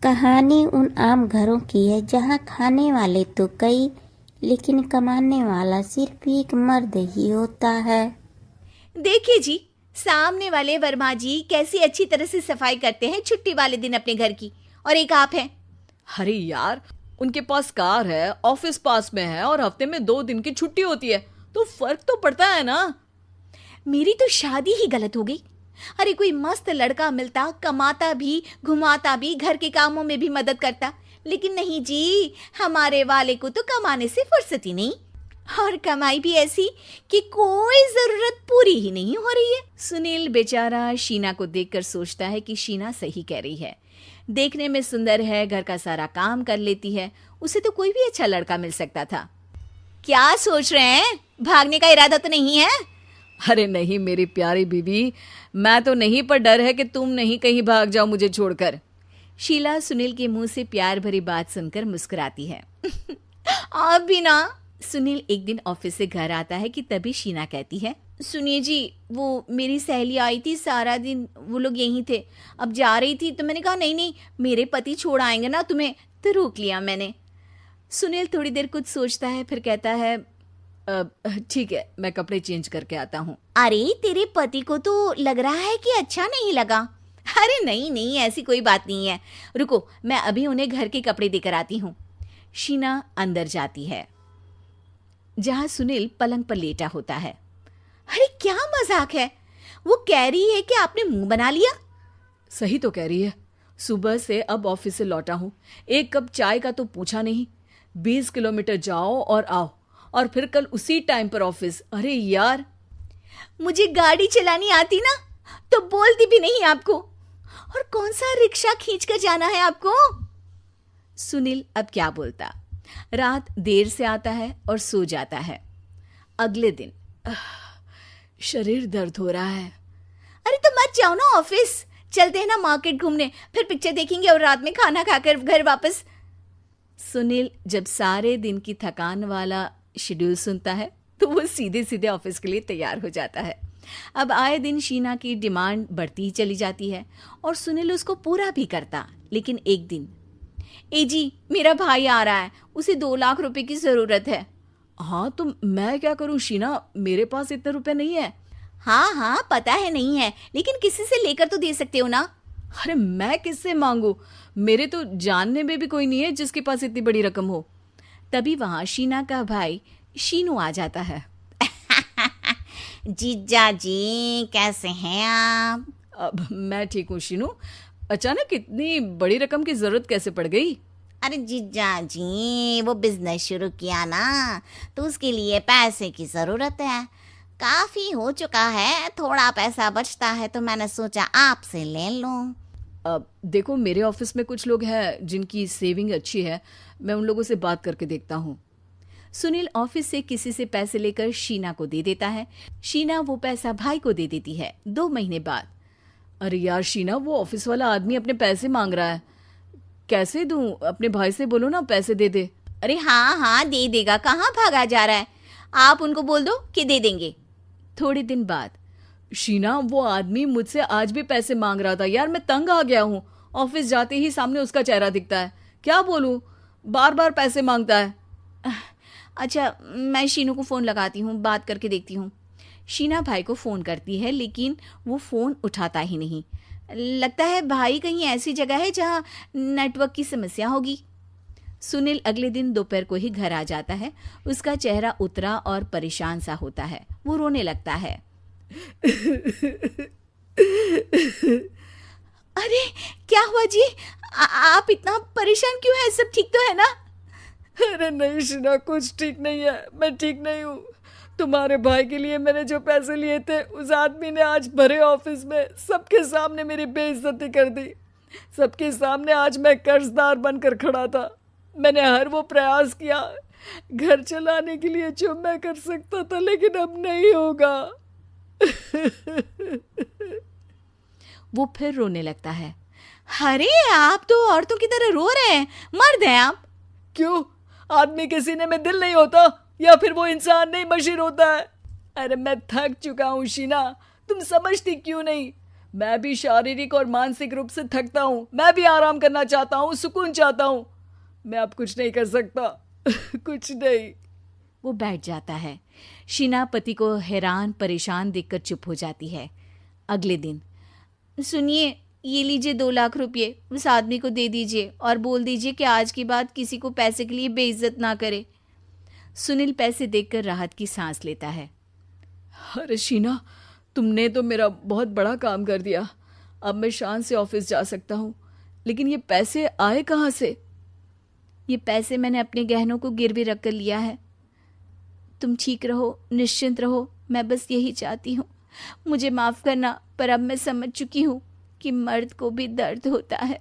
कहानी उन आम घरों की है जहाँ खाने वाले तो कई, लेकिन कमाने वाला सिर्फ एक मर्द ही होता है। देखिए जी, सामने वाले वर्मा जी कैसी अच्छी तरह से सफाई करते हैं छुट्टी वाले दिन अपने घर की, और एक आप हैं। अरे यार, उनके पास कार है, ऑफिस पास में है और हफ्ते में 2 दिन की छुट्टी होती है, तो फर्क तो पड़ता है ना। मेरी तो शादी ही गलत हो गई। अरे कोई मस्त लड़का मिलता, कमाता भी, घुमाता भी, घर के कामों में भी मदद करता, लेकिन नहीं जी, हमारे वाले को तो कमाने से फुर्सत ही नहीं, और कमाई भी ऐसी कि कोई जरूरत पूरी ही नहीं हो रही है। सुनील बेचारा शीना को देखकर सोचता है कि शीना सही कह रही है। देखने में सुंदर है, घर का सारा काम कर लेती है, उसे तो कोई भी अच्छा लड़का मिल सकता था। क्या सोच रहे हैं? भागने का इरादा तो नहीं है? अरे नहीं मेरी प्यारी बीवी, मैं तो नहीं, पर डर है कि तुम नहीं कहीं भाग जाओ मुझे छोड़कर। शीला सुनील के मुंह से प्यार भरी बात सुनकर मुस्कुराती है। आप भी ना। सुनील एक दिन ऑफिस से घर आता है कि तभी शीना कहती है, सुनिए जी, वो मेरी सहेली आई थी, सारा दिन वो लोग यहीं थे, अब जा रही थी तो मैंने कहा नहीं नहीं, मेरे पति छोड़ आएंगे ना तुम्हें, तो रोक लिया मैंने। सुनील थोड़ी देर कुछ सोचता है, फिर कहता है, ठीक है, मैं कपड़े चेंज करके आता हूँ। अरे तेरे पति को तो लग रहा है कि अच्छा नहीं लगा। अरे नहीं नहीं, ऐसी कोई बात नहीं है, रुको मैं अभी उन्हें घर के कपड़े देकर आती हूँ। शीना अंदर जाती है जहां सुनील पलंग पर लेटा होता है। अरे क्या मजाक है, वो कह रही है कि आपने मुंह बना लिया। सही तो कह रही है, सुबह से अब ऑफिस से लौटा हूँ, एक कप चाय का तो पूछा नहीं, 20 किलोमीटर जाओ और आओ, और फिर कल उसी टाइम पर ऑफिस। अरे यार, मुझे गाड़ी चलानी आती ना तो बोलती भी नहीं आपको, और कौन सा रिक्शा खींच कर जाना है आपको। सुनील अब क्या बोलता। रात देर से आता है और सो जाता है। अगले दिन शरीर दर्द हो रहा है। अरे तो मत जाओ ना ऑफिस, चलते हैं ना मार्केट घूमने, फिर पिक्चर देखेंगे और रात में खाना खाकर घर वापस। सुनील जब सारे दिन की थकान वाला शेड्यूल सुनता है तो वो सीधे सीधे ऑफिस के लिए तैयार हो जाता है। अब आए दिन शीना की डिमांड बढ़ती ही चली जाती है और सुनील उसको पूरा भी करता, लेकिन एक दिन, ए जी मेरा भाई आ रहा है, उसे 2 लाख रुपए की जरूरत है। हाँ तो मैं क्या करूं शीना, मेरे पास इतने रुपए नहीं है। हाँ हाँ पता है नहीं है, लेकिन किसी से लेकर तो दे सकते हो ना। अरे मैं किससे मांगू, मेरे तो जानने में भी कोई नहीं है जिसके पास इतनी बड़ी रकम हो। तभी वहां शीना का भाई शीनू आ जाता है। जीजा जी कैसे हैं आप? अब मैं ठीक हूँ शीनू, अचानक इतनी बड़ी रकम की जरूरत कैसे पड़ गई? अरे जीजा जी, वो बिजनेस शुरू किया ना, तो उसके लिए पैसे की जरूरत है। काफी हो चुका है, थोड़ा पैसा बचता है तो मैंने सोचा आपसे ले लूं। अब देखो, मेरे ऑफिस में कुछ लोग हैं जिनकी सेविंग अच्छी है, मैं उन लोगों से बात करके देखता हूँ। सुनील ऑफिस से किसी से पैसे लेकर शीना को दे देता है। शीना वो पैसा भाई को दे देती है 2 महीने बाद। अरे यार शीना, वो ऑफिस वाला आदमी अपने पैसे मांग रहा है, कैसे दूं? अपने भाई से बोलो ना पैसे दे दे। अरे हाँ हाँ दे देगा, कहाँ भागा जा रहा है, आप उनको बोल दो कि दे देंगे। थोड़े दिन बाद, शीना वो आदमी मुझसे आज भी पैसे मांग रहा था यार, मैं तंग आ गया हूँ, ऑफिस जाते ही सामने उसका चेहरा दिखता है, क्या बोलूँ, बार बार पैसे मांगता है। अच्छा मैं शीनू को फ़ोन लगाती हूँ, बात करके देखती हूँ। शीना भाई को फ़ोन करती है, लेकिन वो फ़ोन उठाता ही नहीं। लगता है भाई कहीं ऐसी जगह है जहाँ नेटवर्क की समस्या होगी। सुनील अगले दिन दोपहर को ही घर आ जाता है। उसका चेहरा उतरा और परेशान सा होता है, वो रोने लगता है। अरे क्या हुआ जी, आप इतना परेशान क्यों हैं? सब ठीक तो है ना? अरे नहीं शीना, कुछ ठीक नहीं है, मैं ठीक नहीं हूँ। तुम्हारे भाई के लिए मैंने जो पैसे लिए थे, उस आदमी ने आज भरे ऑफिस में सबके सामने मेरी बेइज्जती कर दी। सबके सामने आज मैं कर्जदार बनकर खड़ा था। मैंने हर वो प्रयास किया घर चलाने के लिए जो मैं कर सकता था, लेकिन अब नहीं होगा। वो फिर रोने लगता है। अरे आप तो औरतों की तरह रो रहे हैं, मर्द हैं आप। क्यों, आदमी के सीने में दिल नहीं होता, या फिर वो इंसान नहीं मशीन होता है? अरे मैं थक चुका हूँ शीना, तुम समझती क्यों नहीं? मैं भी शारीरिक और मानसिक रूप से थकता हूँ, मैं भी आराम करना चाहता हूँ, सुकून चाहता हूँ। मैं अब कुछ नहीं कर सकता। कुछ नहीं। वो बैठ जाता है। शीना पति को हैरान परेशान देखकर चुप हो जाती है। अगले दिन, सुनिए, ये लीजिए 2 लाख रुपये, उस आदमी को दे दीजिए और बोल दीजिए कि आज के बाद किसी को पैसे के लिए बेइज्जत ना करे। सुनील पैसे देखकर राहत की सांस लेता है। अरे शीना, तुमने तो मेरा बहुत बड़ा काम कर दिया। अब मैं शान से ऑफिस जा सकता हूँ। लेकिन ये पैसे आए कहाँ से? ये पैसे मैंने अपने गहनों को गिरवी रख कर लिया है। तुम ठीक रहो, निश्चिंत रहो, मैं बस यही चाहती हूँ। मुझे माफ़ करना, पर अब मैं समझ चुकी हूँ कि मर्द को भी दर्द होता है।